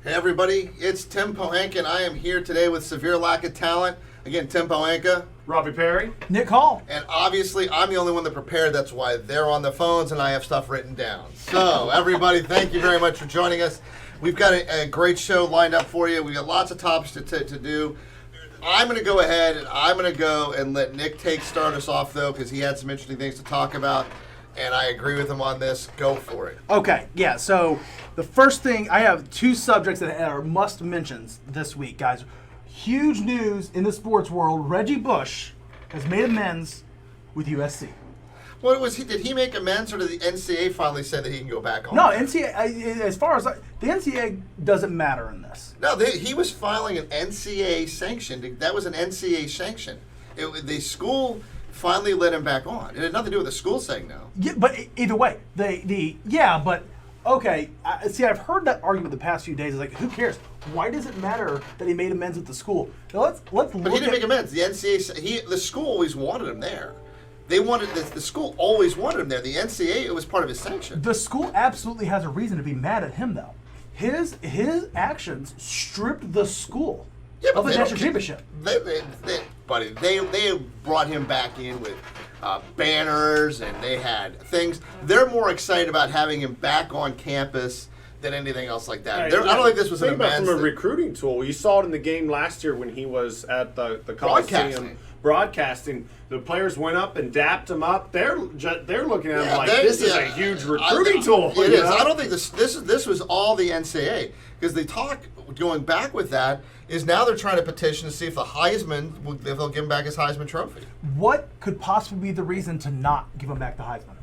Hey everybody, it's Tim Pohanka, and I am here today with severe lack of talent. Again, Tim Pohanka. Robbie Perry. Nick Hall. And obviously, I'm the only one that prepared. That's why they're on the phones and I have stuff written down. So, everybody, thank you very much for joining us. We've got a great show lined up for you. We've got lots of topics to do. I'm going to go ahead and I'm going to go and let Nick start us off, though, because he had some interesting things to talk about. And I agree with him on this. Go for it. Okay, yeah, so the first thing, I have two subjects that are must mentions this week, guys. Huge news in the sports world. Reggie Bush has made amends with USC. What was he? Did he make amends, or did the NCAA finally say that he can go back on? No, NCAA, as far as the NCAA doesn't matter in this. No, he was filing an NCAA sanction. That was an NCAA sanction. The school finally let him back on. It had nothing to do with the school saying no. Yeah, but either way, okay. I've heard that argument the past few days. It's like, who cares? Why does it matter that he made amends with the school? Now let's look. But he didn't make amends. The NCAA, the school always wanted him there. They wanted the school always wanted him there. The NCAA, it was part of his sanction. The school absolutely has a reason to be mad at him, though. His actions stripped the school of the national championship. They brought him back in with banners, and they had things. They're more excited about having him back on campus than anything else like that. I don't think this was an amends. From a recruiting tool. You saw it in the game last year when he was at the Coliseum broadcasting. The players went up and dapped him up. They're looking at him like this is a huge recruiting tool. It is. I don't think this was all the NCAA, because the talk going back with that is now they're trying to petition to see if the Heisman, if they'll give him back his Heisman Trophy. What could possibly be the reason to not give him back the Heisman?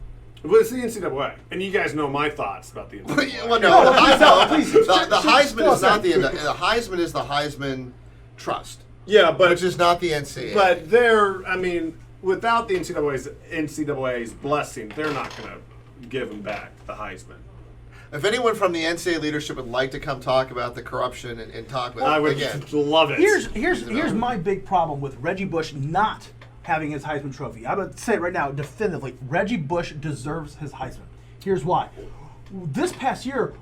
Well, it's the NCAA, and you guys know my thoughts about the NCAA. Well, no, the Heisman is not the Heisman is the Heisman Trust. Yeah, but which is not the NCAA. But without the NCAA's blessing, they're not going to give him back the Heisman. If anyone from the NCAA leadership would like to come talk about the corruption and talk about I would love it. Here's my big problem with Reggie Bush not having his Heisman Trophy. I'm going to say it right now, definitively. Reggie Bush deserves his Heisman. Here's why. This past year,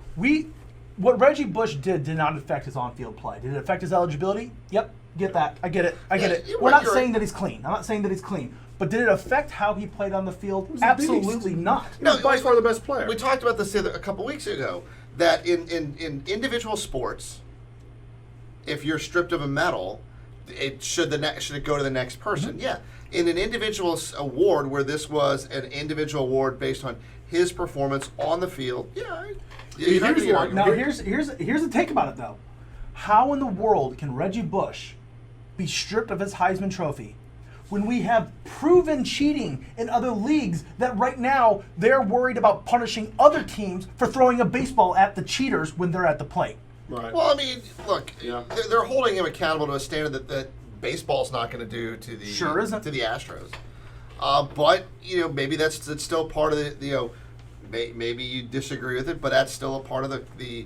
what Reggie Bush did not affect his on-field play. Did it affect his eligibility? Yep. Get that. I get it. We're not saying that he's clean. I'm not saying that he's clean. But did it affect how he played on the field? Absolutely not. He was by far the best player. We talked about this a couple weeks ago, that in individual sports, if you're stripped of a medal, should it go to the next person? Mm-hmm. Yeah. In an individual award, where this was an individual award based on his performance on the field, here's the take about it, though. How in the world can Reggie Bush be stripped of his Heisman Trophy when we have proven cheating in other leagues that right now they're worried about punishing other teams for throwing a baseball at the cheaters when they're at the plate? Right. Well, look, they're holding him accountable to a standard that baseball's not going to do to the to the Astros. But maybe that's still part of the maybe you disagree with it, but that's still a part of the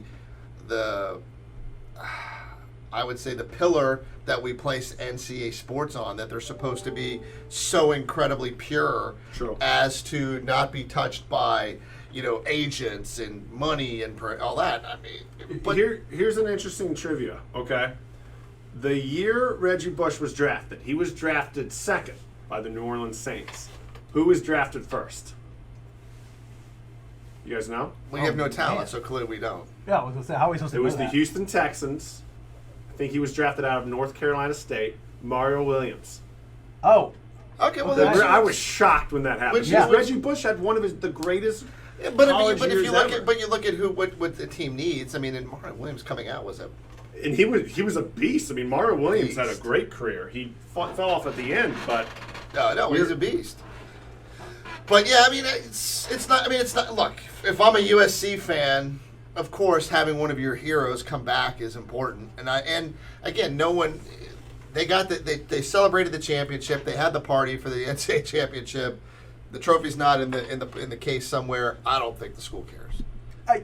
I would say the pillar that we place NCAA sports on, that they're supposed to be so incredibly pure as to not be touched by agents and money and all that. But here's an interesting trivia. Okay, the year Reggie Bush was drafted, he was drafted second by the New Orleans Saints. Who was drafted first? You guys know? We have no talent, so clearly we don't. Yeah, I was going to say, how are we supposed to know that? It was the Houston Texans. I think he was drafted out of North Carolina State. Mario Williams. Oh. Okay, well, I was shocked when that happened. Reggie Bush had one of the greatest college years ever. You look at what the team needs. And Mario Williams coming out was and he was a beast. Mario Williams had a great career. He fell off at the end, but no, he's a beast. But it's not. Look, if I'm a USC fan, of course, having one of your heroes come back is important. And again, no one. They celebrated the championship. They had the party for the NCAA championship. The trophy's not in the case somewhere. I don't think the school cares. I'm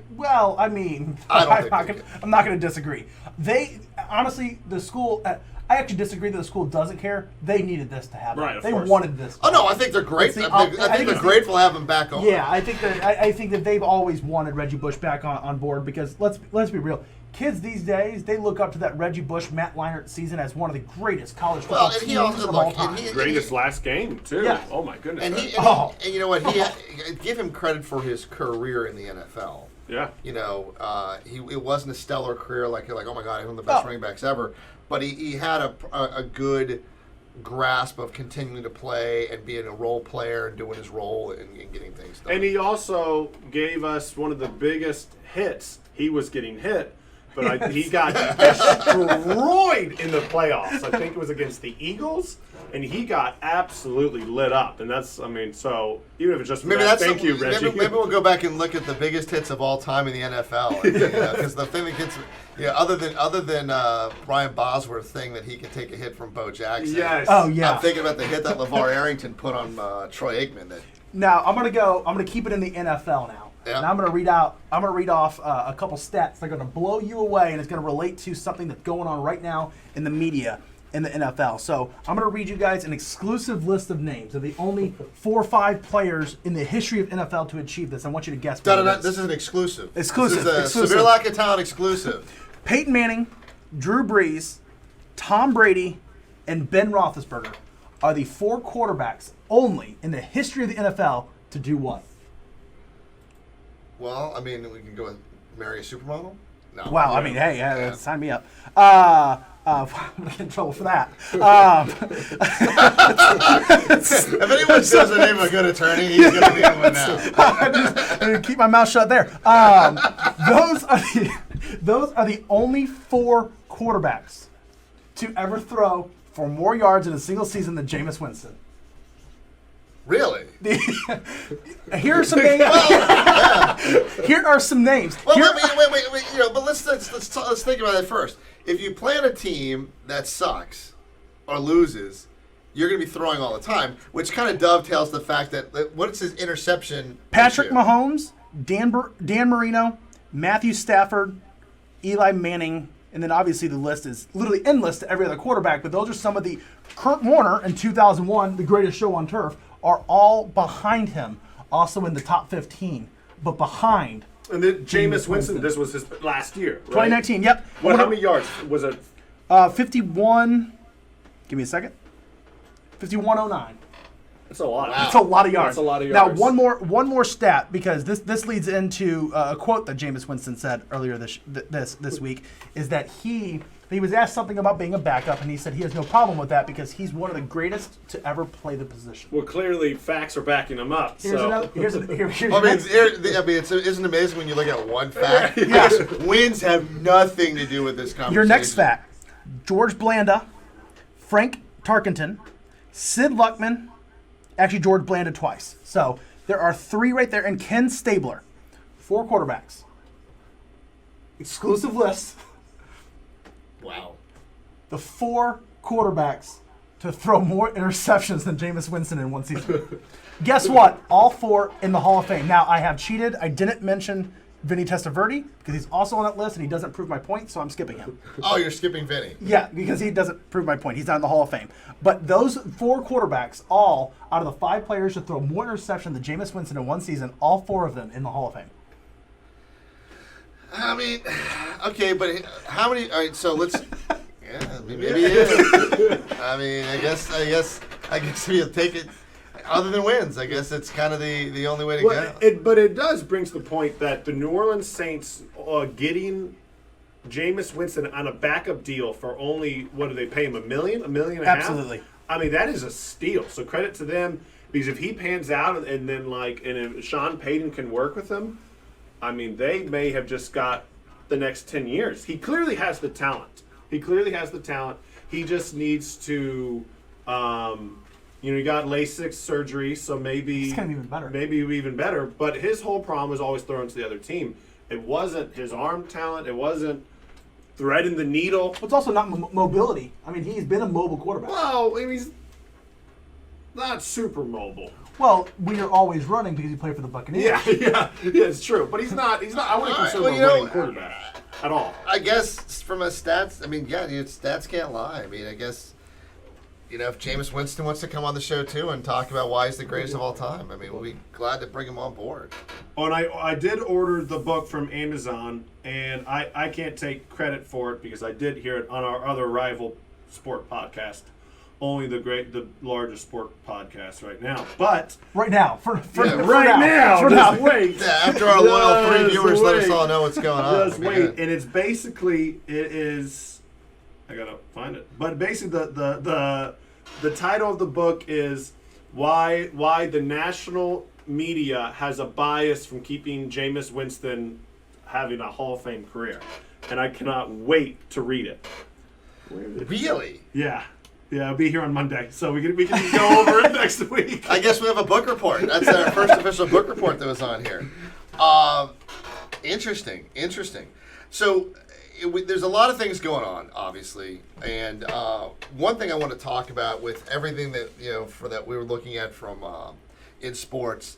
not going to disagree. They honestly, the school. I actually disagree that the school doesn't care. They needed this to happen. Right, of they course. wanted this. Oh no, I think they're great. I think they're grateful to have him back on. Yeah, I think that they've always wanted Reggie Bush back on board because let's be real. Kids these days, they look up to that Reggie Bush, Matt Leinart season as one of the greatest college football teams of all time. Greatest last game too. Yeah. Oh my goodness. And you know what? Give him credit for his career in the NFL. Yeah. You know, it wasn't a stellar career like oh my God, he's one of the best running backs ever. But he had a good grasp of continuing to play and being a role player and doing his role and getting things done. And he also gave us one of the biggest hits. He was getting hit, but he got destroyed in the playoffs. I think it was against the Eagles, and he got absolutely lit up. And that's, so even if it's just thank you, Reggie. Maybe we'll go back and look at the biggest hits of all time in the NFL. Because the thing that gets, other than Brian Bosworth's thing that he can take a hit from Bo Jackson. Yes. Oh yeah. I'm thinking about the hit that LeVar Arrington put on Troy Aikman. Now I'm gonna keep it in the NFL now. Yeah. And I'm gonna read off a couple stats that are gonna blow you away, and it's gonna relate to something that's going on right now in the media in the NFL. So I'm gonna read you guys an exclusive list of names. They're the only 4 or 5 players in the history of NFL to achieve this. I want you to guess. This is an exclusive. Exclusive. This is a severe lack of talent exclusive. Peyton Manning, Drew Brees, Tom Brady, and Ben Roethlisberger are the 4 quarterbacks only in the history of the NFL to do what? Well, we can go with marry a supermodel. No. Wow, hey, sign me up. I'm gonna get in trouble for that. If anyone says the name of a good attorney, he's gonna be in one now. I'm gonna keep my mouth shut there. Those are the only 4 quarterbacks to ever throw for more yards in a single season than Jameis Winston. Really? Here are some names. Here are some names. Well, wait. But let's think about that first. If you play on a team that sucks or loses, you're going to be throwing all the time, which kind of dovetails the fact that what's his interception? Patrick Mahomes, Dan Marino, Matthew Stafford, Eli Manning, and then obviously the list is literally endless to every other quarterback. But those are some of the. Kurt Warner in 2001, the greatest show on turf, are all behind him, also in the top 15, but behind. And then Jameis Winston, this was his last year, right? 2019, yep. How many yards was it? 51, give me a second, 5109. That's a lot. Wow. That's a lot of yards. That's a lot of yards. Now, one more stat, because this leads into a quote that Jameis Winston said earlier this week, is that he was asked something about being a backup, and he said he has no problem with that because he's one of the greatest to ever play the position. Well, clearly facts are backing him up. Here's isn't it amazing when you look at one fact? Yes. Wins have nothing to do with this conversation. Your next fact: George Blanda, Frank Tarkenton, Sid Luckman, actually George Blanda twice. So there are 3 right there, and Ken Stabler, 4 quarterbacks. Exclusive list. Wow. The 4 quarterbacks to throw more interceptions than Jameis Winston in one season. Guess what? All 4 in the Hall of Fame. Now, I have cheated. I didn't mention Vinny Testaverde because he's also on that list and he doesn't prove my point, so I'm skipping him. Oh, you're skipping Vinny. Yeah, because he doesn't prove my point. He's not in the Hall of Fame. But those 4 quarterbacks, all out of the 5 players to throw more interception than Jameis Winston in one season, all 4 of them in the Hall of Fame. Okay, but how many? All right, so let's. Yeah, maybe it is. I guess we'll take it. Other than wins, I guess it's kind of the only way to go. But it does brings the point that the New Orleans Saints getting Jameis Winston on a backup deal for only, what do they pay him, $1 million and a half? Absolutely. That is a steal. So credit to them, because if he pans out and then if Sean Payton can work with him, they may have just got the next 10 years. He clearly has the talent. He just needs to, he got LASIK surgery, so maybe it's gonna be even better. Maybe even better. But his whole problem was always throwing to the other team. It wasn't his arm talent. It wasn't threading the needle. Well, it's also not mobility. He's been a mobile quarterback. Well, he's not super mobile. Well, when you're always running because you play for the Buccaneers. Yeah, it's true. But he's not. I wouldn't consider him a running quarterback. at all. I guess from a stats, I mean, yeah, stats can't lie. I mean, I guess, if Jameis Winston wants to come on the show too and talk about why he's the greatest of all time, I mean, we'll be glad to bring him on board. Oh, and I did order the book from Amazon, and I can't take credit for it because I did hear it on our other rival sport podcast. Only the largest sport podcast right now. But right now, just wait. Yeah, after our loyal 3 viewers let us all know what's going on. Just wait, and it's basically I gotta find it, but basically the title of the book is why the national media has a bias from keeping Jameis Winston having a Hall of Fame career, and I cannot wait to read it. Really? Yeah. Yeah, I'll be here on Monday, so we can go over it next week. I guess we have a book report. That's our first official book report that was on here. Interesting. So there's a lot of things going on, obviously, and one thing I want to talk about with everything that that we were looking at from in sports,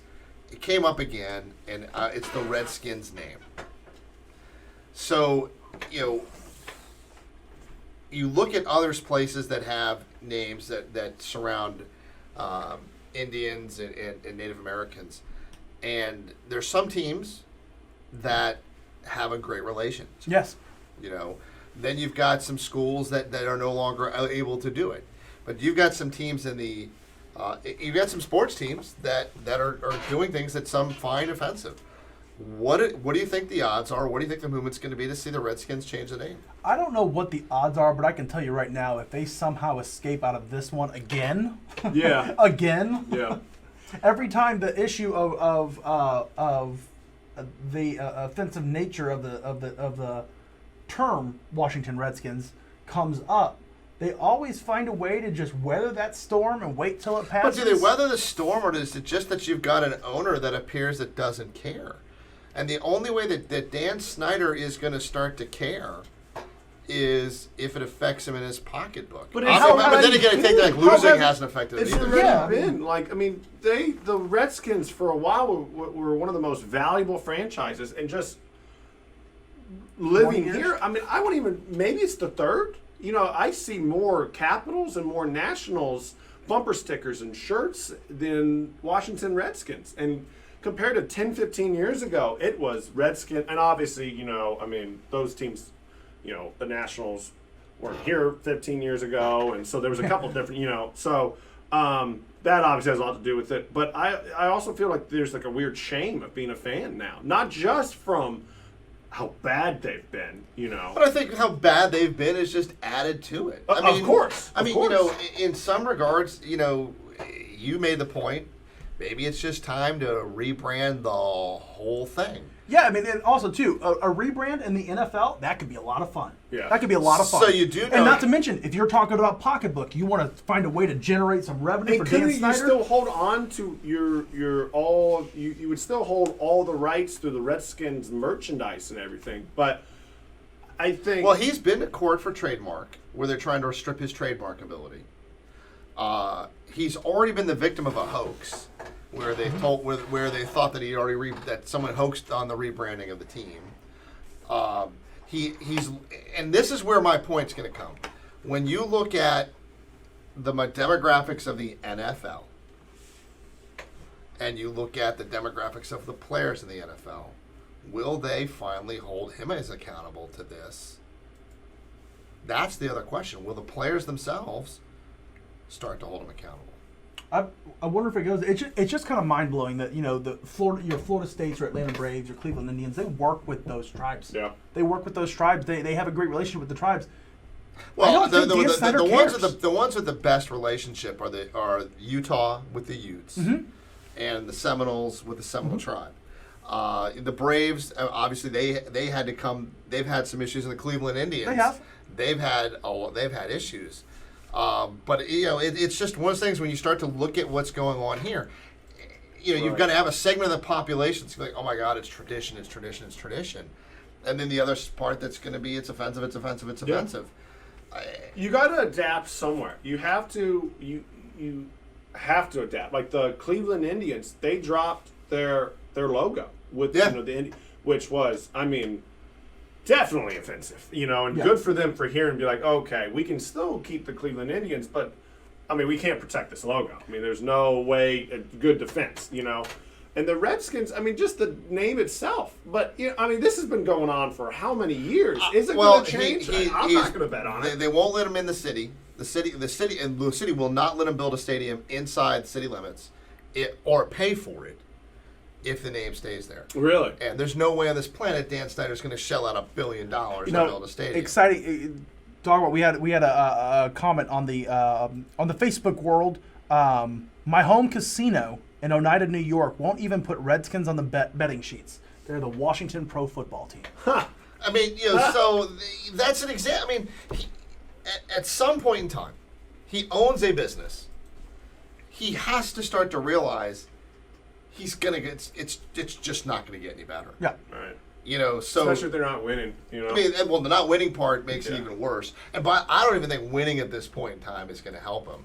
it came up again, and it's the Redskins name. So you look at other places that have names that surround Indians and Native Americans, and there's some teams that have a great relation. Yes. Then you've got some schools that are no longer able to do it, but you've got some teams you've got some sports teams that are doing things that some find offensive. What do you think the odds are? What do you think the movement's going to be to see the Redskins change the name? I don't know what the odds are, but I can tell you right now, if they somehow escape out of this one again, every time the issue of the offensive nature of the term Washington Redskins comes up, they always find a way to just weather that storm and wait till it passes. But do they weather the storm, or is it just that you've got an owner that appears that doesn't care? And the only way that Dan Snyder is going to start to care is if it affects him in his pocketbook. But then again, I think that losing hasn't affected it either. Already been. The Redskins for a while were one of the most valuable franchises, and just living here. I mean, I wouldn't even. Maybe it's the third. I see more Capitals and more Nationals bumper stickers and shirts than Washington Redskins, and compared to 10, 15 years ago, it was Redskins. And obviously, those teams, the Nationals weren't here 15 years ago. And so there was a couple different, that obviously has a lot to do with it. But I also feel like there's a weird shame of being a fan now. Not just from how bad they've been, But I think how bad they've been is just added to it. Of course. In some regards, you made the point. Maybe it's just time to rebrand the whole thing. Yeah, and also, too, a rebrand in the NFL, that could be a lot of fun. Yeah. That could be a lot of fun. So you do know... And not to mention, if you're talking about pocketbook, you want to find a way to generate some revenue for Dan Snyder. You still hold on to you would still hold all the rights to the Redskins merchandise and everything, but I think... Well, he's been to court for trademark, where they're trying to strip his trademark ability. He's already been the victim of a hoax, where they thought that he already that someone hoaxed on the rebranding of the team. He's and this is where my point's going to come. When you look at the demographics of the NFL, and you look at the demographics of the players in the NFL, will they finally hold him as accountable to this? That's the other question. Will the players themselves start to hold him accountable? I wonder if it goes. It's just kind of mind blowing that your Florida States, your Atlanta Braves, your Cleveland Indians, they work with those tribes. Yeah, they work with those tribes. They have a great relationship with the tribes. Well, the ones with the best relationship are Utah with the Utes, and the Seminoles with the Seminole tribe. The Braves, obviously, they had to come. They've had some issues in the Cleveland Indians. They have. They've had issues. But it's just one of those things when you start to look at what's going on here. You've got to have a segment of the population that's like, oh my God, it's tradition, and then the other part that's going to be it's offensive. You got to adapt somewhere. You have to. You have to adapt. Like the Cleveland Indians, they dropped their logo with the which was definitely offensive, and good for them for hearing and be like, okay, we can still keep the Cleveland Indians, but, we can't protect this logo. There's no way, a good defense, And the Redskins, just the name itself. But, this has been going on for how many years? Is it going to change? I'm not going to bet on it. They won't let him in the city. The city will not let him build a stadium inside city limits or pay for it if the name stays there. Really? And there's no way on this planet Dan Snyder's going to shell out $1 billion to build a stadium. Exciting. Talk about we had a comment on the Facebook world. My home casino in Oneida, New York, won't even put Redskins on the betting sheets. They're the Washington Pro Football Team. Huh. So that's an example. At some point in time, he owns a business. He has to start to realize he's gonna get. It's just not gonna get any better. Yeah. Right. Especially if they're not winning. The not winning part makes it even worse. And I don't even think winning at this point in time is going to help him.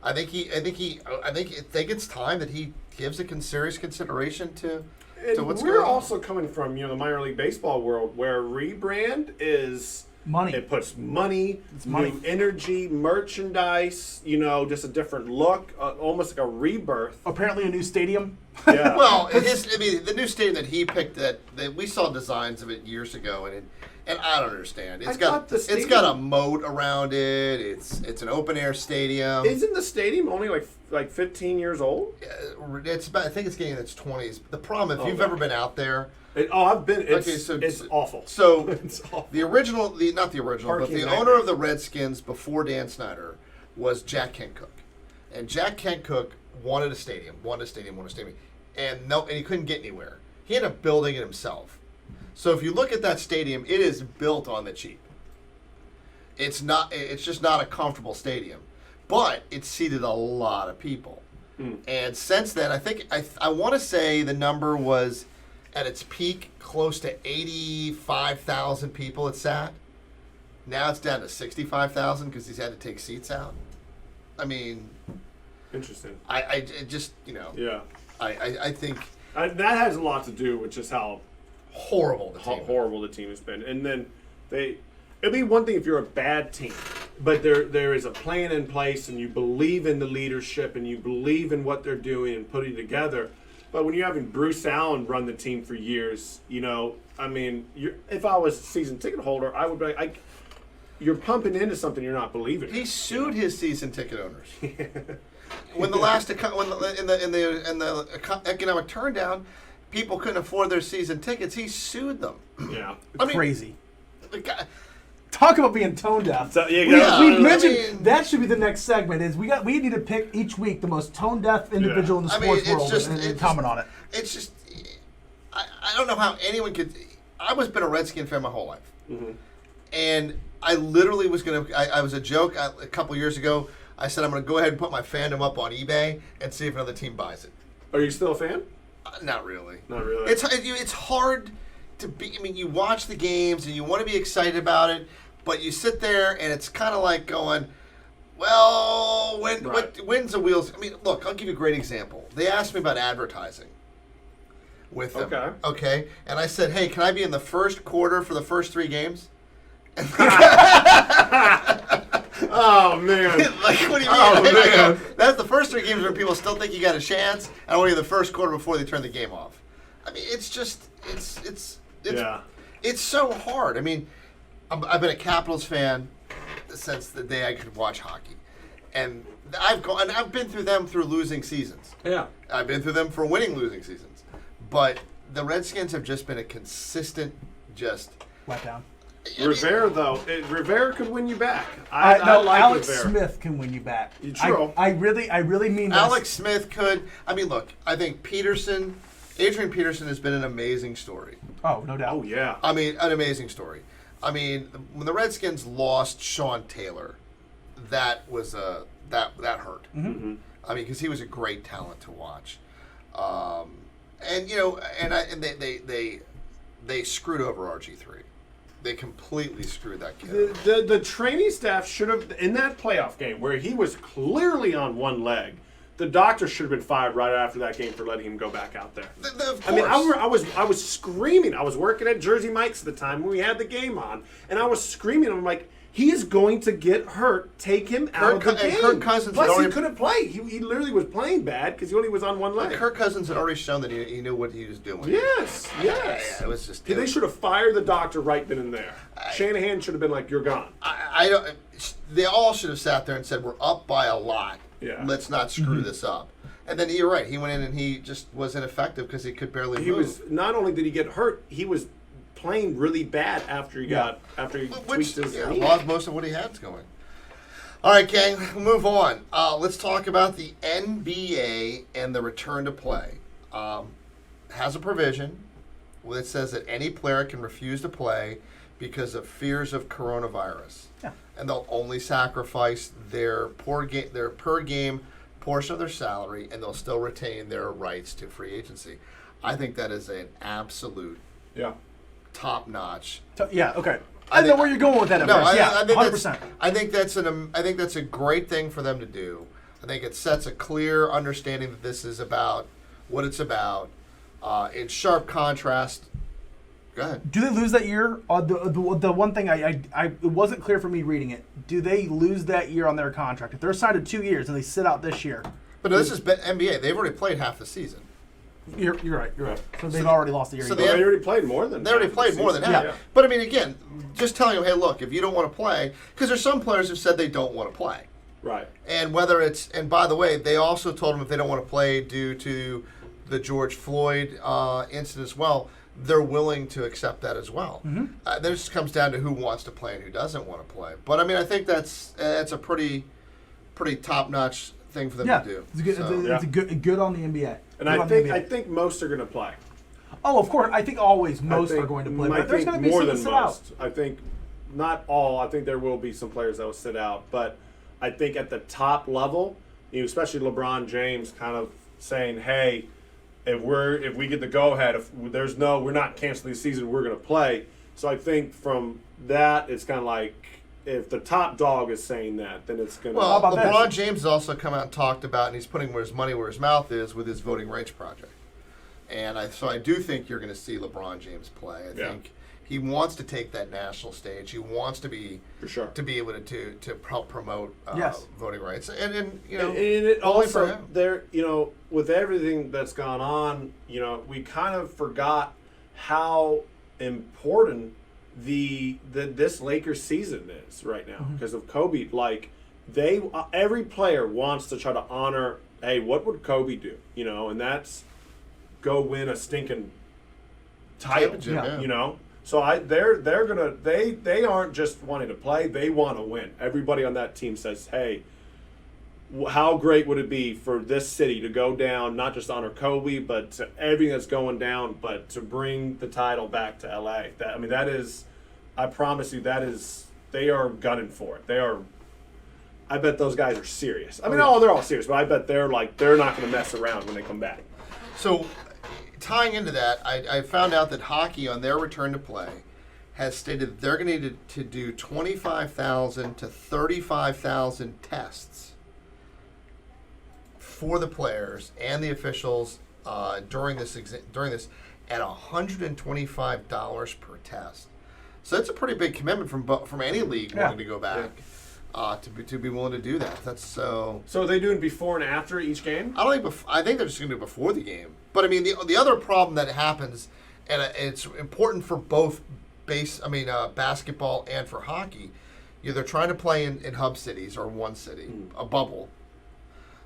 I think it's time that he gives a serious consideration to what's going on. We're also coming from the minor league baseball world where rebrand is money. It puts money, new energy, merchandise. Just a different look, almost like a rebirth. Apparently, a new stadium. Yeah. Well, the new stadium that he picked that we saw designs of it years ago, and I don't understand. It's got a moat around it. It's an open air stadium. Isn't the stadium only like 15 years old? I think it's getting in its 20s. The problem, if you've ever been out there. I've been. It's awful. So it's awful. The owner of the Redskins before Dan Snyder was Jack Kent Cooke, and Jack Kent Cooke wanted a stadium, and he couldn't get anywhere. He ended up building it himself. So if you look at that stadium, it is built on the cheap. It's just not a comfortable stadium, but it seated a lot of people. And since then, I want to say the number was at its peak close to 85,000 people it sat. Now it's down to 65,000 because he's had to take seats out. Interesting. I just Yeah. I think that has a lot to do with just how horrible the team has been. And then it'd be one thing if you're a bad team, but there is a plan in place and you believe in the leadership and you believe in what they're doing and putting together. But when you're having Bruce Allen run the team for years, if I was a season ticket holder, I would be like, you're pumping into something you're not believing. He sued his season ticket owners. When in the economic turndown, people couldn't afford their season tickets. He sued them. Yeah, crazy. Talk about being tone deaf. So, we mentioned that should be the next segment. Is we need to pick each week the most tone deaf individual in the sports world and comment on it. It's just I don't know how anyone could. I was been a Redskin fan my whole life, and I literally was gonna. I was a joke a couple years ago. I said I'm gonna go ahead and put my fandom up on eBay and see if another team buys it. Are you still a fan? Not really. Not really. It's hard to be. You watch the games and you want to be excited about it. But you sit there, and it's kind of like going, well, when's the wheels? Look, I'll give you a great example. They asked me about advertising with them. Okay. And I said, hey, can I be in the first quarter for the first 3 games? Oh, man. Like, what do you mean? Oh, man. That's the first 3 games where people still think you got a chance. I want you in the first quarter before they turn the game off. It's just, it's so hard. I've been a Capitals fan since the day I could watch hockey, and I've been through them through losing seasons. Yeah, I've been through them for winning losing seasons, but the Redskins have just been a consistent letdown. Rivera could win you back. Alex Smith can win you back. True. I really mean this. Alex Smith could. Look, I think Adrian Peterson has been an amazing story. Oh, no doubt. Oh yeah. An amazing story. When the Redskins lost Sean Taylor, that was that hurt. Mm-hmm. Because he was a great talent to watch, they screwed over RG3. They completely screwed that kid. The training staff should have in that playoff game where he was clearly on one leg. the doctor should have been fired right after that game for letting him go back out there. I mean, I was screaming. I was working at Jersey Mike's at the time when we had the game on, and I was screaming. I'm like, he is going to get hurt. Take him out of the game. Kirk Cousins Plus, he couldn't play. He literally was playing bad because he only was on one leg. Kirk Cousins had already shown that he knew what he was doing. Yes. Yeah, it was just. They should have fired the doctor right then and there. Shanahan should have been like, "You're gone." I don't. They all should have sat there and said, "We're up by a lot. Yeah. Let's not screw this up." And then you're right. He went in and he just was ineffective because he could barely move. He was not only did he get hurt, he was playing really bad after he tweaked his knee. Lost most of what he had going. All right, gang, we'll move on. Let's talk about the NBA and the return to play. Has a provision that says that any player can refuse to play because of fears of coronavirus. Yeah. And they'll only sacrifice their per game portion of their salary, and they'll still retain their rights to free agency. I think that is an absolute top notch. Yeah, okay. I know where you're going with that. No, I think 100%. I think that's a great thing for them to do. I think it sets a clear understanding that this is about what it's about. In sharp contrast. Go ahead. Do they lose that year? The one thing it wasn't clear for me reading it. Do they lose that year on their contract if they're signed to 2 years and they sit out this year? But this is NBA. They've already played half the season. You're right. So they've already lost a year. So they already played more than. They already played more than half. Yeah. But I mean, again, just telling them, hey, look, if you don't want to play, because there's some players who said they don't want to play. Right. And by the way, they also told them if they don't want to play due to the George Floyd incident as well, they're willing to accept that as well. Mm-hmm. This just comes down to who wants to play and who doesn't want to play. But I mean, I think that's a pretty top-notch thing for them to do. It's good on the NBA. And I think most are going to play. Oh, of course. I think always most are going to play. But there's going to be more some than sit most. out. I think not all. I think there will be some players that will sit out. But I think at the top level, especially LeBron James, kind of saying, "Hey, if we get the go ahead, we're not canceling the season, we're going to play." So I think from that, it's kind of like if the top dog is saying that, then it's going to. Well, LeBron James has also come out and talked about, and he's putting his money where his mouth is with his voting rights project. And so I do think you're going to see LeBron James play. I think he wants to take that national stage. He wants to be to be able to help promote voting rights. And it also there with everything that's gone on, we kind of forgot how important this Lakers season is right now because of Kobe. Like every player wants to try to honor. Hey, what would Kobe do? And that's go win a stinking title. So they aren't just wanting to play; they want to win. Everybody on that team says, "Hey, how great would it be for this city to go down, not just honor Kobe, but to everything that's going down, but to bring the title back to LA." That is, I promise you, they are gunning for it. They are. I bet those guys are serious. They're all serious, but I bet they're not going to mess around when they come back. So, tying into that, I found out that hockey on their return to play has stated that they're going to need to do 25,000 to 35,000 tests for the players and the officials during this at $125 per test. So that's a pretty big commitment from any league wanting to go back. To be willing to do that. That's so. So are they doing before and after each game? I think they're just going to do it before the game. But I mean, the other problem that happens, and it's important for both basketball and for hockey. They're trying to play in hub cities or one city, a bubble.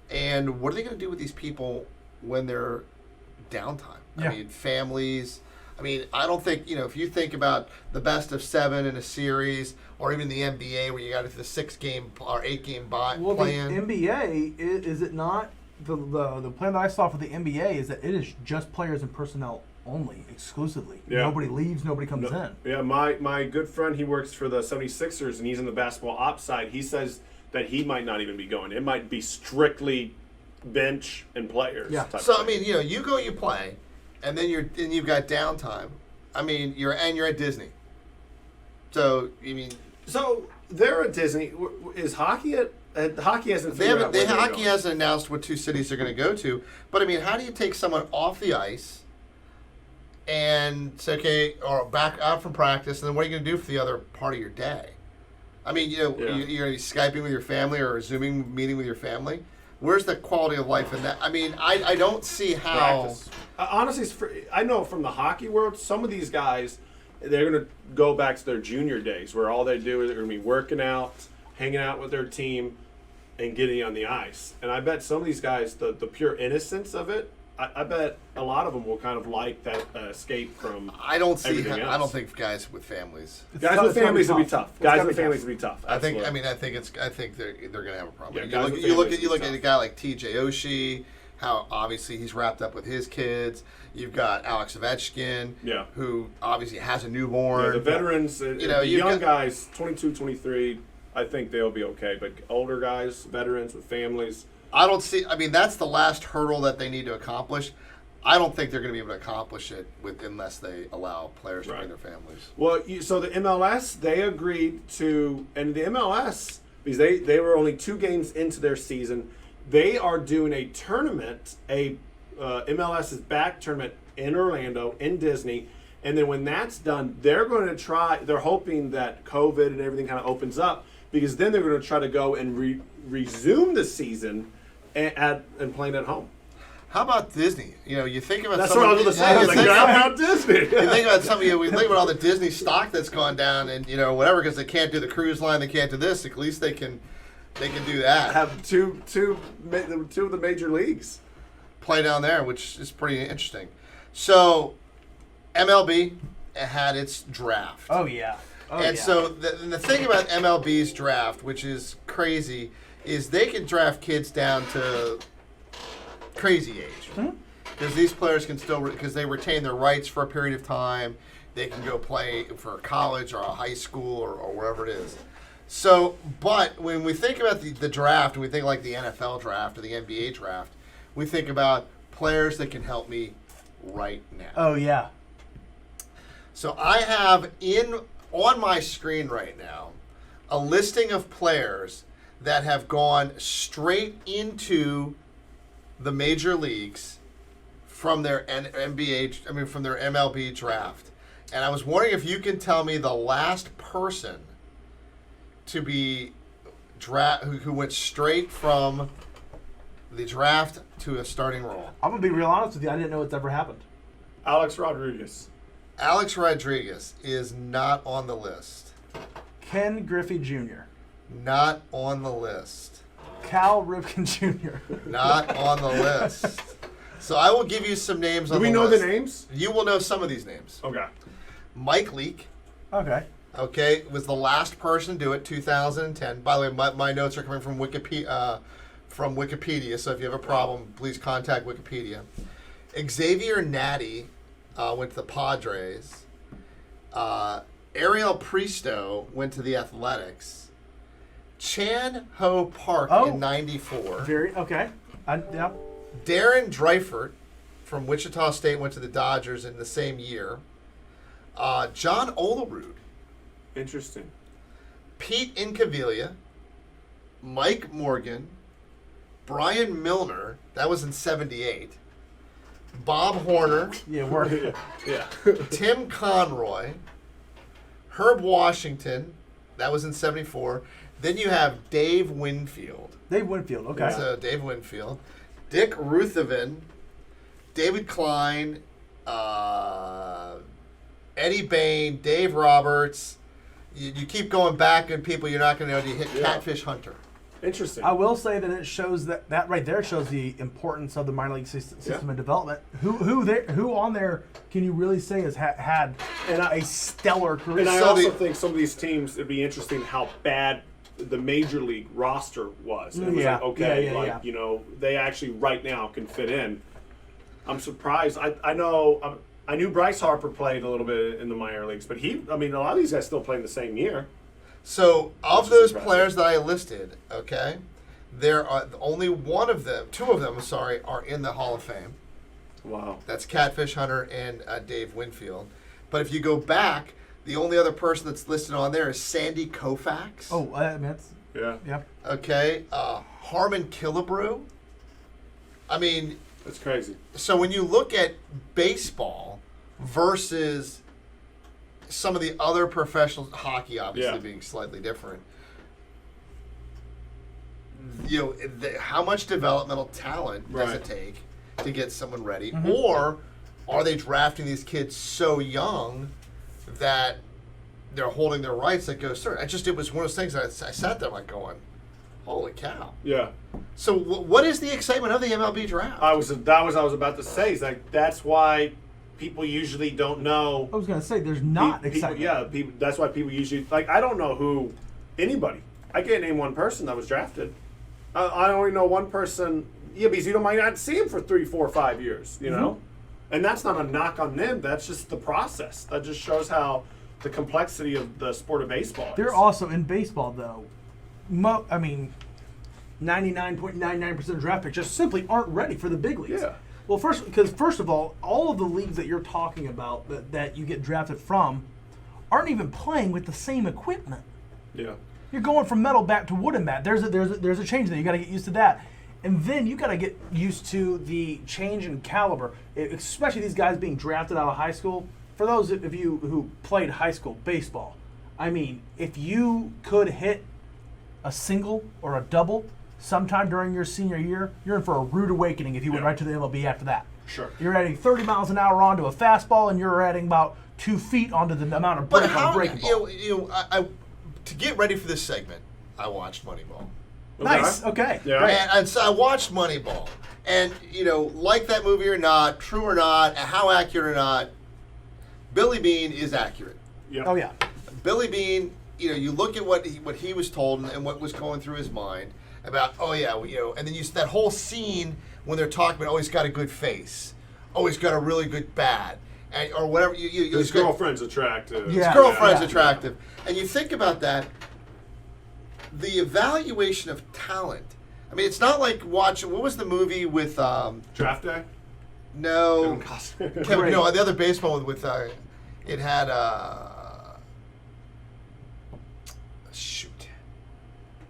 And what are they going to do with these people when they're downtime? I mean, families. I mean, I don't think, if you think about the best of 7 in a series, or even the NBA where you got the 6-game or 8-game play-in. Well, the NBA, is it not, the plan that I saw for the NBA is that it is just players and personnel only, exclusively. Yeah. Nobody leaves, nobody comes in. Yeah, my good friend, he works for the 76ers, and he's in the basketball ops side. He says that he might not even be going. It might be strictly bench and players. Yeah. So, I mean, you go, you play. And then you've got downtime. I mean, you're at Disney. So So they're at Disney. Is hockey at Hockey hasn't figured out where they're hockey going. hasn't announced what two cities they're going to go to. But I mean, how do you take someone off the ice and say, okay, or back out from practice, and then what are you going to do for the other part of your day? I mean, you're going to be Skyping with your family or a Zooming meeting with your family. Where's the quality of life in that? I mean, I don't see how. Practice. Honestly, I know from the hockey world, some of these guys, they're going to go back to their junior days where all they do is they're going to be working out, hanging out with their team, and getting on the ice. And I bet some of these guys, the pure innocence of it, I bet a lot of them will kind of like that escape from everything else. I don't think guys with families. Guys with families would be tough. Guys with families would be tough. I think they're going to have a problem. Yeah, you look at a guy like TJ Oshie, how obviously he's wrapped up with his kids. You've got Alex Ovechkin, who obviously has a newborn. Yeah, the veterans, the young guys, 22, 23, I think they'll be okay. But older guys, veterans with families, I don't see. I mean, that's the last hurdle that they need to accomplish. I don't think they're going to be able to accomplish it unless they allow players to bring their families. Well, so the MLS, they agreed to, and the MLS, because they were only 2 games into their season, they are doing a tournament, MLS is back tournament in Orlando, in Disney, and then when that's done, they're hoping that COVID and everything kind of opens up, because then they're going to try to go and resume the season and playing at home. How about Disney? You think about that's what I was going to say. How about Disney? You think about we think about all the Disney stock that's gone down, and whatever, because they can't do the cruise line, they can't do this. At least they can do that. Have two of the major leagues play down there, which is pretty interesting. So MLB had its draft. Oh yeah. So the thing about MLB's draft, which is crazy, is they can draft kids down to crazy age. Because these players can still, because they retain their rights for a period of time, they can go play for a college or a high school or wherever it is. So, but when we think about the draft, and we think like the NFL draft or the NBA draft, we think about players that can help me right now. Oh, yeah. So I have on my screen right now a listing of players that have gone straight into the major leagues from their from their MLB draft. And I was wondering if you can tell me the last person to be who went straight from the draft to a starting role. I'm going to be real honest with you. I didn't know it's ever happened. Alex Rodriguez. Alex Rodriguez is not on the list. Ken Griffey Jr. Not on the list. Cal Ripken Jr. Not on the list. So I will give you some names on the list. Do we know the names? You will know some of these names. Okay. Mike Leake. Okay. Okay, was the last person to do it, 2010. By the way, my notes are coming from Wikipedia, so if you have a problem, please contact Wikipedia. Xavier Natty went to the Padres. Ariel Presto went to the Athletics. Chan Ho Park in 94. Okay. Yeah. Darren Dreifert from Wichita State went to the Dodgers in the same year. John Olerud. Interesting. Pete Incaviglia. Mike Morgan. Brian Milner. That was in 78. Bob Horner. Yeah, yeah. Tim Conroy. Herb Washington. That was in 74. Then you have Dave Winfield. Dave Winfield, okay. So Dave Winfield. Dick Ruthven. David Klein. Eddie Bain. Dave Roberts. You keep going back, and people you're not going to know. You hit Catfish Hunter. Interesting. I will say that it shows that right there shows the importance of the minor league system of development. Who on there can you really say has had a stellar career? And I also think some of these teams, it'd be interesting how bad the major league roster was. It was they actually right now can fit in. I'm surprised. I knew Bryce Harper played a little bit in the minor leagues, but a lot of these guys still play in the same year. So, of those players that I listed, okay, there are only two of them, are in the Hall of Fame. Wow. That's Catfish Hunter and Dave Winfield. But if you go back, the only other person that's listed on there is Sandy Koufax. Oh, that's Yeah. Yep. Okay. Harmon Killebrew. I mean, that's crazy. So when you look at baseball versus some of the other professional hockey, obviously being slightly different, how much developmental talent does it take to get someone ready, or are they drafting these kids so young that they're holding their rights that go certain? It was one of those things that I sat there like going, holy cow. Yeah. So what is the excitement of the MLB draft? That was what I was about to say. Is like that's why people usually don't know. I was going to say there's not excitement. That's why people usually I don't know anybody. I can't name one person that was drafted. I only know one person. Yeah, because you might not see him for 3, 4, 5 years. You know, and that's not a knock on them. That's just the process. That just shows how the complexity of the sport of baseball is. They're also in baseball though. 99.99% of draft picks just simply aren't ready for the big leagues. Yeah. Well, first of all of the leagues that you're talking about that you get drafted from aren't even playing with the same equipment. Yeah. You're going from metal bat to wooden bat. There's a change there. You got to get used to that, and then you got to get used to the change in caliber, especially these guys being drafted out of high school. For those of you who played high school baseball, I mean, if you could hit a single or a double sometime during your senior year, you're in for a rude awakening if you went right to the MLB after that. Sure. You're adding 30 miles an hour onto a fastball, and you're adding about 2 feet onto the amount of break on a breaking ball. To get ready for this segment, I watched Moneyball. Nice. Okay. Yeah. And so I watched Moneyball, and like that movie or not, true or not, how accurate or not, Billy Beane is accurate. Yep. Oh yeah. Billy Beane, you look at what he was told and what was going through his mind about, and then that whole scene when they're talking about, he's got a good face, he's got a really good bat, or whatever. His girlfriend's attractive. Yeah. His girlfriend's attractive, and you think about that. The evaluation of talent. I mean, it's not like watching. What was the movie with? Draft Day. No. Kevin, no, the other baseball with it had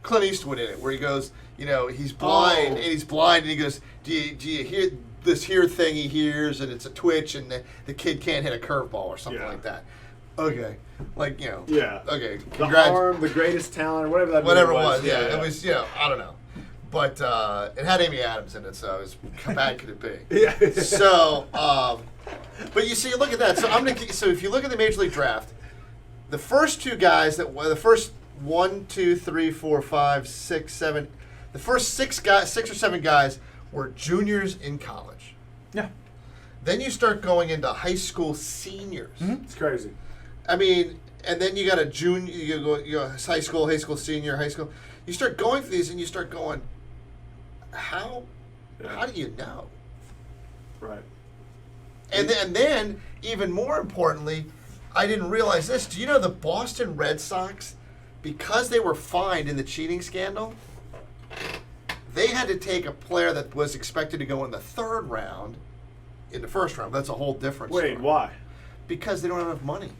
Clint Eastwood in it, where he goes, he's blind and he goes, do you hear this thing he hears, and it's a twitch, and the kid can't hit a curveball or something like that. Okay, Yeah. Okay, the arm, the greatest talent, or whatever it was. Yeah, it was. I don't know. But it had Amy Adams in it, so it was, how bad could it be? Yeah. So, but you see, look at that. So if you look at the Major League Draft, the first two guys the first 1, 2, 3, 4, 5, 6, 7, the first 6 or 7 guys were juniors in college. Yeah. Then you start going into high school seniors. Mm-hmm. It's crazy. I mean, and then you got a junior, you go high school senior, high school. You start going through these, and you start going, how do you know? Right. And then, even more importantly, I didn't realize this. Do you know the Boston Red Sox, because they were fined in the cheating scandal, they had to take a player that was expected to go in the 3rd round in the 1st round. That's a whole different story. Wait, why? Because they don't have enough money.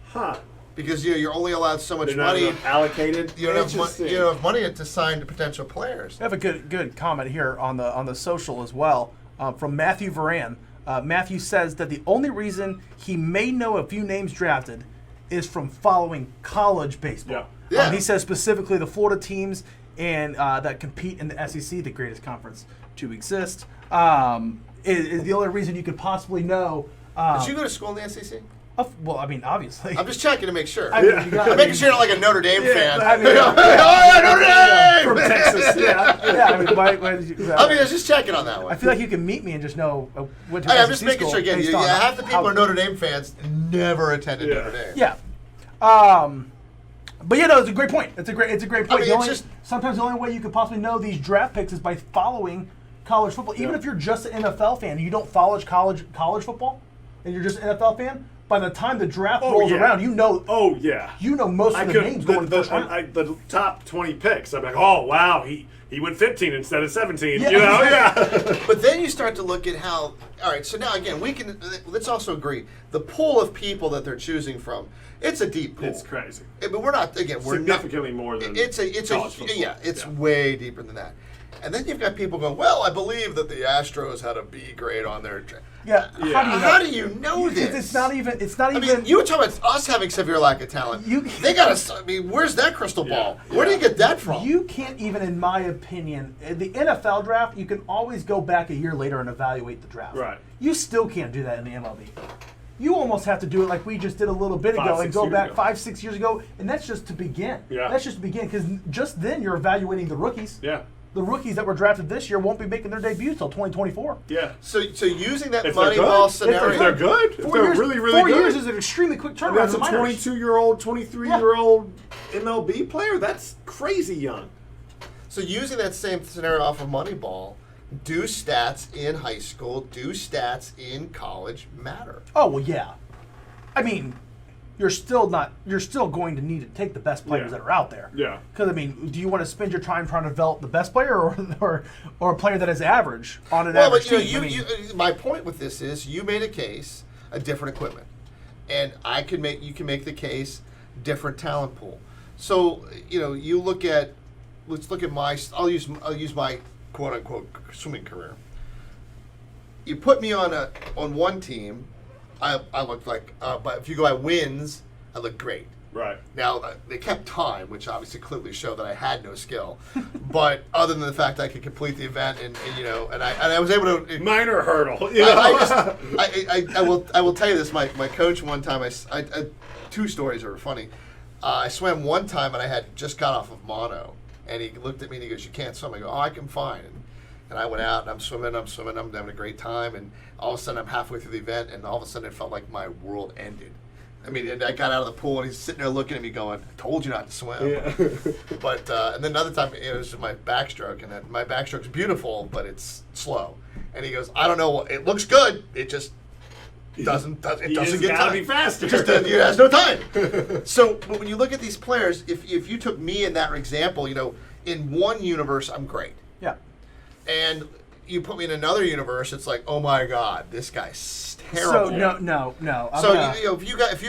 Huh. Because you're only allowed so much They're not money allocated. You don't have money to sign to potential players. I have a good comment here on the social as well from Matthew Varan. Matthew says that the only reason he may know a few names drafted is from following college baseball. Yeah. He says specifically the Florida teams and that compete in the SEC, the greatest conference to exist, is the only reason you could possibly know. Did you go to school in the SEC? Well, I mean, obviously. I'm just checking to make sure. I'm making sure you're not like a Notre Dame fan. I mean, Notre Dame! From Texas, yeah. I mean, why did you, I was just checking on that one. I feel like you can meet me and just know what I'm just making sure, again, half the people who are Notre Dame fans never attended Notre Dame. Yeah. But it's a great point. It's a great point. I mean, Sometimes the only way you could possibly know these draft picks is by following college football. Even if you're just an NFL fan and you don't follow college football, and you're just an NFL fan, by the time the draft rolls around, you know. Oh yeah. You know most of the names going first round. The top 20 picks. I'm like, oh wow, he went 15 instead of 17. Yeah. Yeah. But then you start to look at how all right. So now again, let's also agree the pool of people that they're choosing from. It's a deep pool. It's crazy. But we're not significantly more than it's way deeper than that. And then you've got people going, well, I believe that the Astros had a B grade on their. Yeah. How do you know this? It's not even. I mean, you were talking about us having severe lack of talent. They got us. I mean, where's that crystal ball? Where do you get that from? You can't even, in my opinion, the NFL draft. You can always go back a year later and evaluate the draft. Right. You still can't do that in the MLB. You almost have to do it like we just did a little bit ago and go back 5-6 years ago, and that's just to begin. Yeah. That's just to begin because just then you're evaluating the rookies. Yeah. The rookies that were drafted this year won't be making their debut till 2024. Yeah. So using that Moneyball scenario, if they're good, if they're really, really good. 4 years is an extremely quick turnaround. That's a 22-year-old, 23-year-old MLB player. That's crazy young. So using that same scenario off of Moneyball, do stats in high school, do stats in college matter? Oh well, yeah. I mean, you're still going to need to take the best players that are out there. Yeah. Because I mean, do you want to spend your time trying to develop the best player or a player that is average on an average team? My point with this is you made a case, a different equipment, and you can make the case, different talent pool. So you look at, let's look at I'll use my quote unquote swimming career. You put me on one team. I looked like, but if you go by wins, I look great. Right. Now, they kept time, which obviously clearly showed that I had no skill. But other than the fact I could complete the event and I was able to... Minor hurdle. I will tell you this. My coach one time, two stories are funny. I swam one time and I had just got off of mono. And he looked at me and he goes, you can't swim. I go, oh, I can fine. And I went out and I'm swimming, I'm having a great time. And all of a sudden I'm halfway through the event and all of a sudden it felt like my world ended. I mean, and I got out of the pool and he's sitting there looking at me going, I told you not to swim. Yeah. But, and then another time it was my backstroke, and my backstroke's beautiful, but it's slow. And he goes, I don't know, it looks good, it just doesn't get time. Be faster. It has no time. So, but when you look at these players, if you took me in that example, in one universe, I'm great. Yeah. And you put me in another universe, it's like, oh my God, this guy's terrible. So no. So if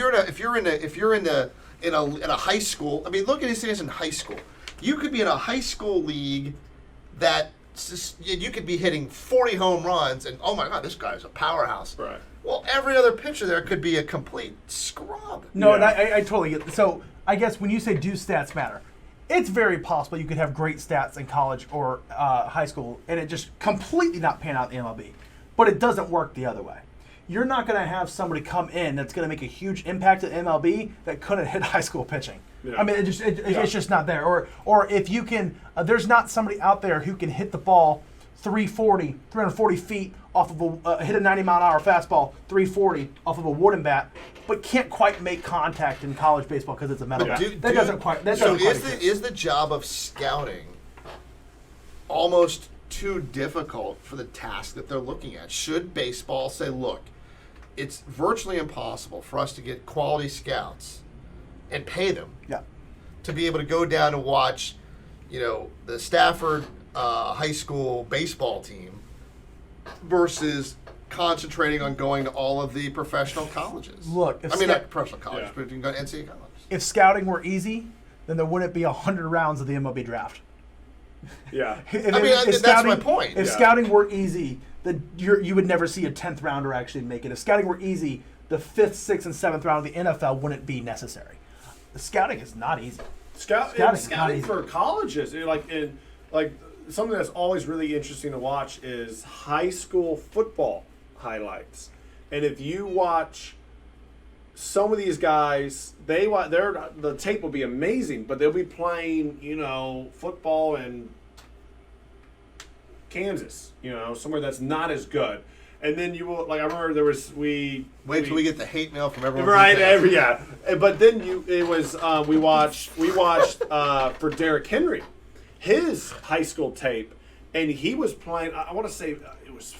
you're in a high school, I mean, look at these things in high school. You could be in a high school league that you could be hitting 40 home runs, and oh my God, this guy's a powerhouse. Right. Well, every other pitcher there could be a complete scrub. No, and I totally get it. So I guess when you say do stats matter, it's very possible you could have great stats in college or high school and it just completely not pan out in the MLB. But it doesn't work the other way. You're not going to have somebody come in that's going to make a huge impact at MLB that couldn't hit high school pitching. Yeah. I mean, it's just not there. Or if you can, there's not somebody out there who can hit the ball 340 feet off of hit a 90-mile-an-hour fastball, 340 off of a wooden bat, but can't quite make contact in college baseball because it's a metal bat. Is the job of scouting almost too difficult for the task that they're looking at? Should baseball say, look, it's virtually impossible for us to get quality scouts and pay them to be able to go down and watch, the Stafford high school baseball team versus concentrating on going to all of the professional colleges. Look, not professional colleges, but you can go to NCAA colleges. If scouting were easy, then there wouldn't be 100 rounds of the MLB draft. Yeah. That's my point. If scouting were easy, then you would never see a 10th rounder actually make it. If scouting were easy, the 5th, 6th, and 7th round of the NFL wouldn't be necessary. The scouting is not easy. Scouting for colleges, something that's always really interesting to watch is high school football highlights. And if you watch some of these guys, the tape will be amazing, but they'll be playing, football in Kansas, somewhere that's not as good. And then you will, I remember there was, wait till we get the hate mail from everyone. Right, yeah. But then we watched for Derrick Henry, his high school tape, and he was playing, I want to say it was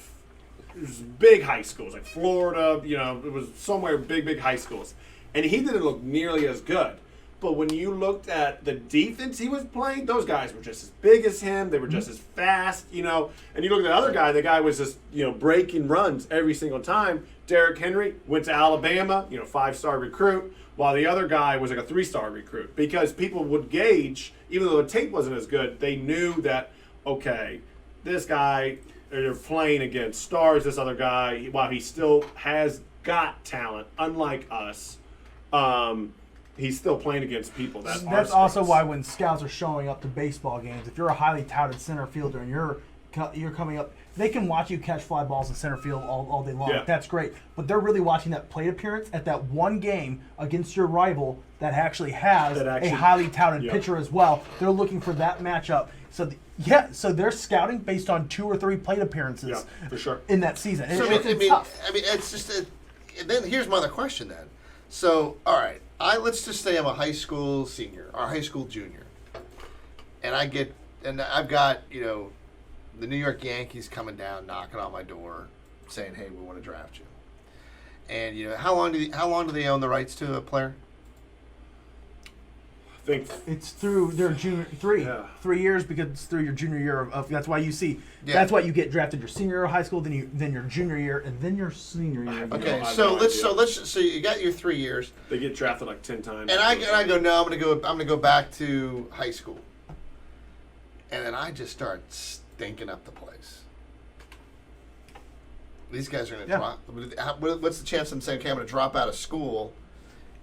big high schools, like Florida, it was somewhere big high schools. And he didn't look nearly as good. But when you looked at the defense he was playing, those guys were just as big as him. They were just as fast, And you look at the other guy, the guy was just, breaking runs every single time. Derrick Henry went to Alabama, 5-star recruit, while the other guy was like a 3-star recruit. Because people would gauge, even though the tape wasn't as good, they knew that, okay, this guy, they're playing against stars, this other guy, while he still has got talent, unlike us, he's still playing against people. That's also why when scouts are showing up to baseball games, if you're a highly touted center fielder and you're coming up, they can watch you catch fly balls in center field all day long. Yeah. That's great. But they're really watching that plate appearance at that one game against your rival that actually has a highly touted pitcher as well. They're looking for that matchup. So they're scouting based on 2 or 3 plate appearances. Yeah, for sure. In that season. So, it's just then here's my other question then. So, all right, let's just say I'm a high school senior or high school junior, and I've got the New York Yankees coming down, knocking on my door, saying, "Hey, we want to draft you." And how long do they own the rights to a player? I think it's through their junior 3 years, because it's through your junior year of that's why you see that's why you get drafted your senior year of high school, then your junior year, and then your senior year. Okay, so you got your 3 years. They get drafted like 10 times. And I go, no, I'm gonna go back to high school, and then I just start stinking up the place. These guys are gonna drop. What's the chance of them saying, "Okay, I'm gonna drop out of school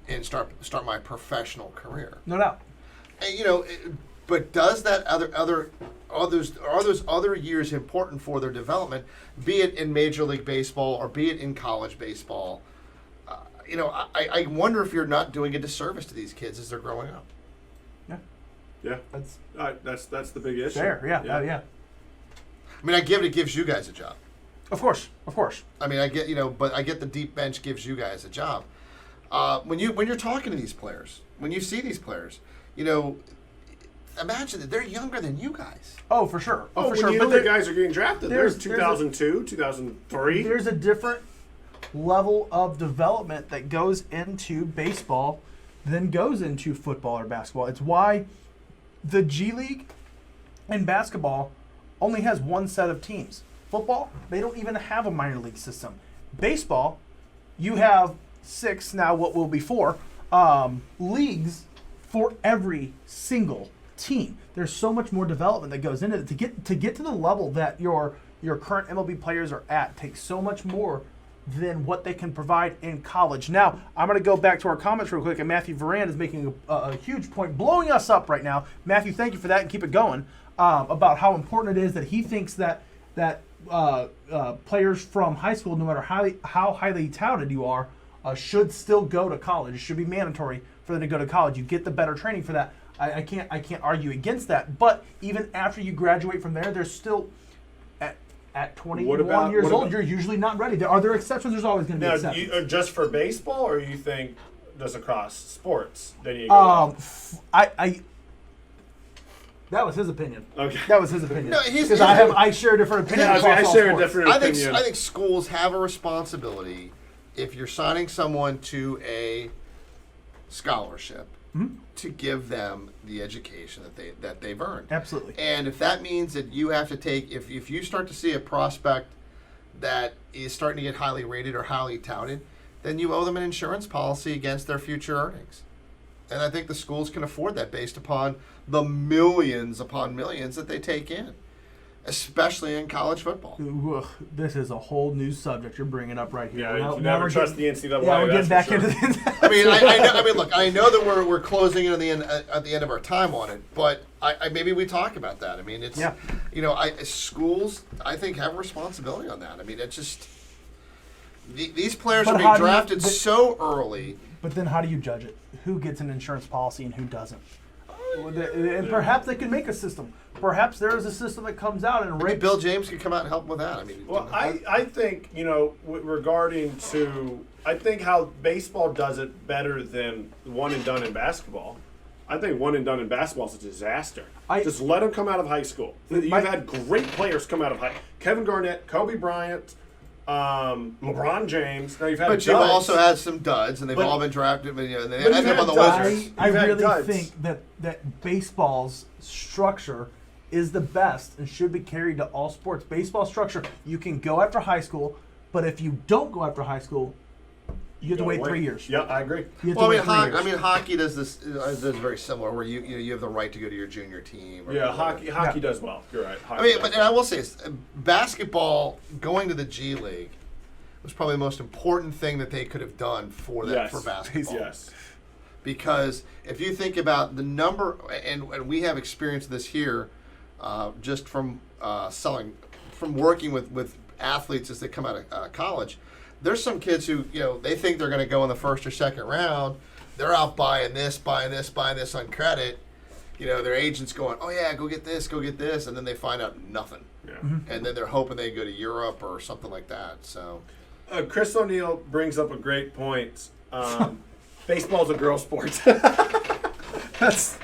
and start my professional career"? No doubt. And, but does that are those other years important for their development, be it in Major League Baseball or be it in college baseball? I wonder if you're not doing a disservice to these kids as they're growing up. Yeah, that's the big issue. Fair, yeah. I mean, I get it gives you guys a job. Of course. I mean, I get but I get the deep bench gives you guys a job. When you're talking to these players, when you see these players, imagine that they're younger than you guys. Oh, for sure. For sure. But the guys are getting drafted. There's 2002, 2003. There's a different level of development that goes into baseball than goes into football or basketball. It's why the G League and basketball only has one set of teams. Football, they don't even have a minor league system. Baseball, you have 6, now what will be 4, leagues for every single team. There's so much more development that goes into it. To get to the level that your current MLB players are at takes so much more than what they can provide in college. Now, I'm going to go back to our comments real quick, and Matthew Varand is making a huge point, blowing us up right now. Matthew, thank you for that, and keep it going, about how important it is that he thinks that players from high school, no matter how highly touted you are, should still go to college. It should be mandatory for them to go to college. You get the better training for that. I can't argue against that. But even after you graduate from there, there's still at 21 years old, you're usually not ready. Are there exceptions? There's always going to be exceptions. Just for baseball, or you think just across sports? Then you go that was his opinion. Okay. That was his opinion. No, because I share a different opinion. I share a different opinion. I think schools have a responsibility if you're signing someone to a scholarship to give them the education that they've earned. Absolutely. And if that means that you have to take, if you start to see a prospect that is starting to get highly rated or highly touted, then you owe them an insurance policy against their future earnings. And I think the schools can afford that based upon the millions upon millions that they take in, especially in college football. Ugh, this is a whole new subject you're bringing up right here. Yeah, you never trust the NCAA. Yeah, we're getting back into this. I know that we're closing in at the end of our time on it, but maybe we talk about that. I mean, it's schools I think have a responsibility on that. I mean, it's just these players are being drafted so early. But then how do you judge it? Who gets an insurance policy and who doesn't? And perhaps they can make a system. Perhaps there is a system that comes out and maybe Bill James could come out and help with that. I mean, well, I think regarding to I think how baseball does it better than one and done in basketball. I think one and done in basketball is a disaster. Just let them come out of high school. You've had great players come out of high. Kevin Garnett, Kobe Bryant, LeBron James. Now you've had but you've also had some duds, and they've all been drafted. And they end up on the Wizards. I really think that baseball's structure is the best and should be carried to all sports. Baseball structure, you can go after high school, but if you don't go after high school, you have to wait 3 years. Yeah, I agree. Hockey does this is very similar, where you have the right to go to your junior team. Hockey does well. You're right. But I will say this, basketball going to the G League was probably the most important thing that they could have done for basketball. Yes. Because if you think about the number, and we have experienced this here, just from working with athletes as they come out of college. There's some kids who, they think they're going to go in the first or second round. They're out buying this on credit. Their agent's going, oh, yeah, go get this. And then they find out nothing. Yeah. And then they're hoping they go to Europe or something like that. So, Chris O'Neill brings up a great point. Baseball's a girl sport. That's...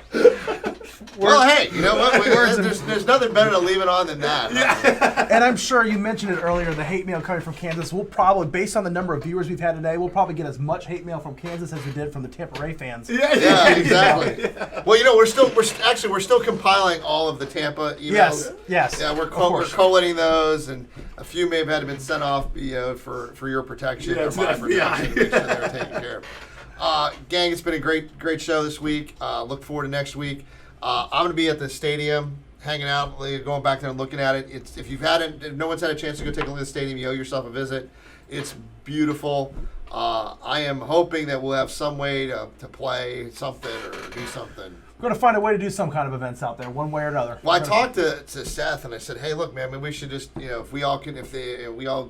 Well, hey, you know what? There's nothing better to leave it on than that. Yeah. And I'm sure you mentioned it earlier, the hate mail coming from Kansas. We'll probably, based on the number of viewers we've had today, we'll probably get as much hate mail from Kansas as we did from the Tampa Ray fans. Yeah, exactly. Yeah. Well, we're still compiling all of the Tampa emails. Yes. Yeah, we're collating those, and a few may have had to been sent off, for your protection or my protection. Make sure they were taken care of. Gang, it's been a great show this week. Look forward to next week. I'm going to be at the stadium, hanging out, going back there and looking at it. If no one's had a chance to go take a look at the stadium, you owe yourself a visit. It's beautiful. I am hoping that we'll have some way to play something or do something. We're going to find a way to do some kind of events out there, one way or another. Well, I talked to Seth and I said, hey, look, man, we should just, if we all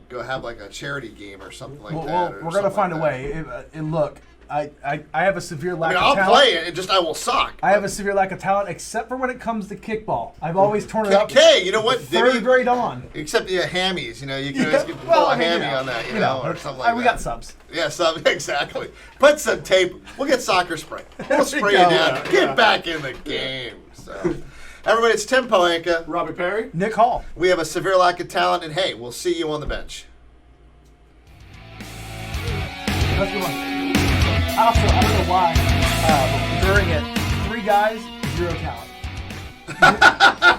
go have like a charity game or something like that. We're going to find a way. And look. I have a severe lack of talent. I'll play it, I will suck. I have a severe lack of talent, except for when it comes to kickball. I've always torn it up. Okay, you know what? Third grade on. Except hammies, you can always pull a hammy on that, or something like that. We got subs. Yeah, subs, exactly. Put some tape. We'll get soccer spray. We'll spray you down. Get back in the game. So, everybody, it's Tim Pohanka, Robbie Perry, Nick Hall. We have a severe lack of talent, and hey, we'll see you on the bench. That's good one. Also, I don't know why, but during it, 3 guys, 0 talent.